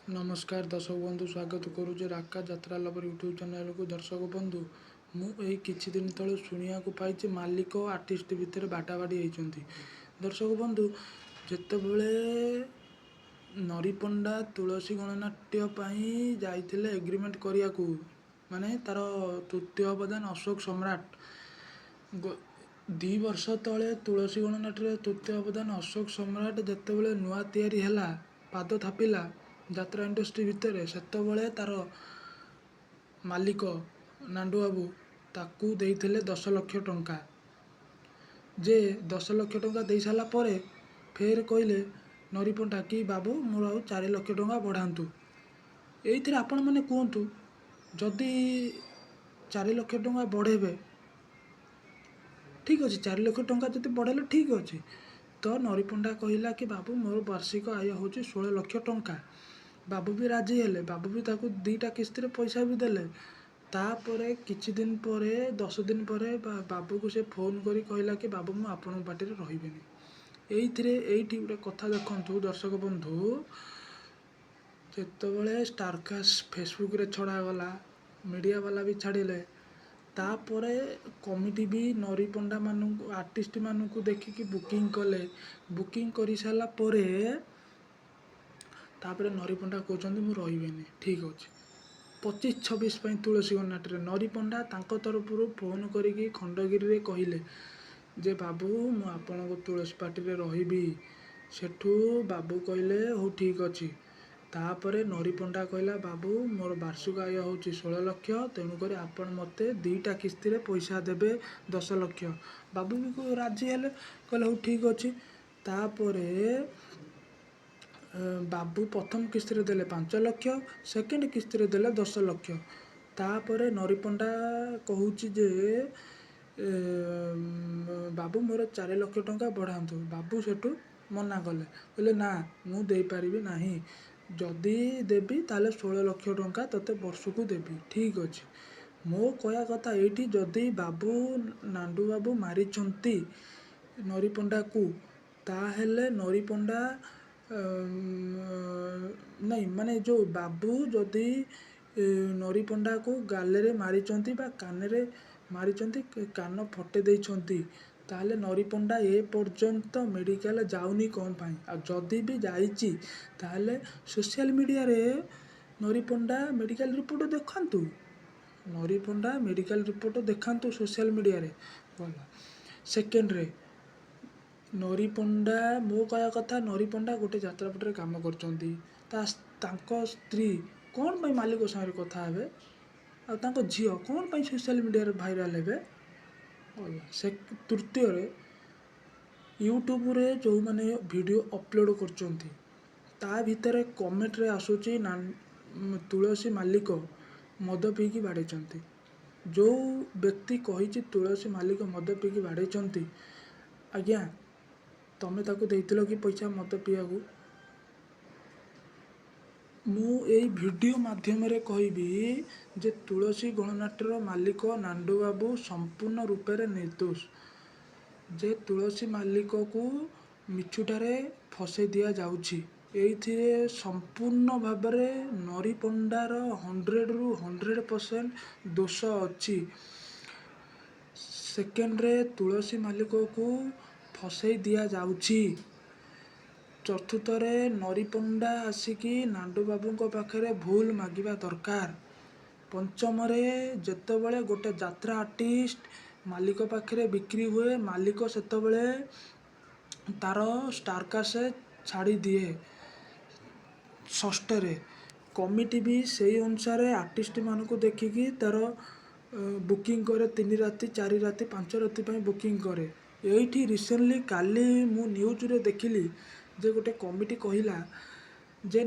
नमस्कार दर्शक बंधु स्वागत करुचे राका यात्रा लवर यूट्यूब चैनल को। दर्शक बंधु मुझे किछि दिन तले शुणा पाई मालिक आर्टिस्ट भितर बाटाबाटी होती। दर्शक बंधु जितेबले नरी पंडा तुलसी गणनाट्य जाइए एग्रीमेंट करिया को माने तार तृतीय अवदान अशोक सम्राट 2 वर्ष तले तुलसी गणनाट्य तृतीय अवदान अशोक सम्राट जितेबले नुआ तैयारी है पाद थापिला यात्रा इंडस्ट्री भितर सेतबले तार मालिक नांडू बाबू ताकू देइथिले 10 लाख टंका। जे 10 लाख टंका दे सारा पर फेर कहले नरी पंडा कि बाबू मोर आउ 4 लाख टंका बढ़ातु। ये आपण मैंने कहतु जदि 4 लाख टंका बढ़ेबे ठीक अच्छे, 4 लाख टंका जब बढ़ेले ठीक अच्छे। तो नरी पंडा कहला कि बाबू मोर वार्षिक आय हूँ 16 लाख टंका। बाबू भी राजी हेले, बाबू भी ताकू 2टा किस्ती पैसा भी देले। तापरे किछि दिन परे 10 दिन परे बाबू को से फोन करी कहला कि बाबू मु आपण पार्टी रहीबेनी। एइठी गोटे कथा देखंतु दर्शक बंधु, जेतबले स्टारकास्ट फेसबुक रे छड़ा गला, मीडिया वाला भी छाड़िले, तापरे कमिटी भी नरी पंडा मानू आर्टिस्ट मानू को देखिकी बुकिंग कले। बुकिंग करी साला परे तापरे नरी पंडा कहते मुझे रहीबेनी ठीक अच्छे। 25-26 तुलसी गणनाट्य नरी पंडा तांको तरफ फोन करिकी खंडगिरी कहले जे बाबू मु तुलसी पार्टी रही। सेठू बाबू कहले हो ठीक अच्छे। तापरे नरी पंडा कहला बाबू मोर वार्षिक आय हूँ 16 लाख, तेणुक आपण मत 2टा किस्ती पैसा देवे 10 लाख। बाबू भी राजी हेले, कहले हो ठीक अच्छे। तापरे बाबू प्रथम किस्ती देले 5 लाख, सेकेंड किस्ती देले 10 लाख। तापरे नरी पंडा कहूँ जे बाबू मोर 4 लाख टंका बढ़ातु। बाबू सेठू मना कले, कहले ना मु दे पारिबी नाही, जदि देवी ताले 16 लाख टंका तते वर्षकू देवी ठीक अच्छे। मो कहया कथा ये जदि बाबू नांडू बाबू मारी नरी पंडा को ताहेले नरी पंडा नहीं माने जो बाबू जदि नरी पंडा को गाले मारी कान मारी कान फटे देइछंती, ताहले नरी पंडा ए पर्यंत मेडिकल जाऊनी कौन पाई। आ जदि भी जाइची ताहले सोशल मीडिया रे नरी पंडा मेडिकल रिपोर्ट देखांतु, नरी पंडा मेडिकल रिपोर्ट देखांतु सोशल मीडिया रे। बोला सेकेंड रे नरी पंडा मो कहया कथा नरी पंडा गोटे यात्रा पटे काम करचंती, तांको स्त्री कौन पाई मालिक संगे कथा हेबे आ तांको झियो कौन पाई सोशल मीडिया रे भाइराल हेबे। से तृतीय रे यूट्यूब रे जो माने वीडियो अपलोड करचंती ता भितर कमेंट रे आसुची तुलसी मालिक मद पीकी बाड़ेचंती। जो व्यक्ति कही तुलसी मालिक मद पीकी बाड़ेचंती, आज्ञा तमे ताकू देइतिलो कि पैसा मद पिया को। मु एई वीडियो माध्यम रे कहबी जे तुलसी गणनाट्यर मालिक नांडू बाबू संपूर्ण रूप से निर्दोष। जे तुलसी मालिक को मिछुटारे फसई दिया जाउछि, एइथिरे संपूर्ण भाव में नरी पंडार 100 रु 100% दोष अच्छी। सेकेंड रे तुलसी मालिक को फसई दिया जाउछि। चतुर्थ रे नरी पंडा आसिकी नांडू बाबू पाखे भूल मागिबा दरकार। पंचम रे जेतेबेले गोटे यात्रा आर्टिस्ट मालिक पाखे बिक्री हुए, मालिक सेतेबेले तार स्टारकास्ट छाड़ी दिए। षष्ठ रे कमिटी भी से अनुसार आर्टिस्ट मान को देखिकी तार बुकिंग करे 3 राति 4 राति 5 राति बुकिंग करे। ये रिसेंटली काली मु न्यूज रे देखिली जे गोटे कमिटी कहला जे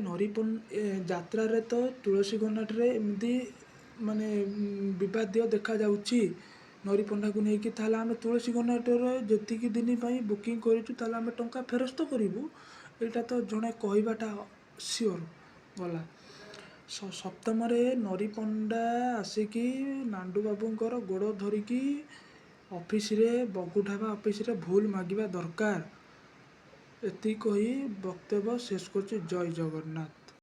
यात्रा रे तो तुलसी गणनाट्य एमती माने विवाद देखा जाउची नरी पंडा को लेकिन ताहले आमे तुलसी गणनाट्य जेतिकी दिन बुकिंग करूँ ताहले आमे टंका फेरस्त करूँ। यहाँ तो जड़े कहवाटा सियोर गला। सप्तम रे नरी पंडा आसिकी नांडू बाबूंकर गोड़ धरिकी ऑफिस रे बगुठाबा ऑफिस रे भूल मागिबा दरकार। एति कही वक्तव्य शेष करछि। जय जगन्नाथ।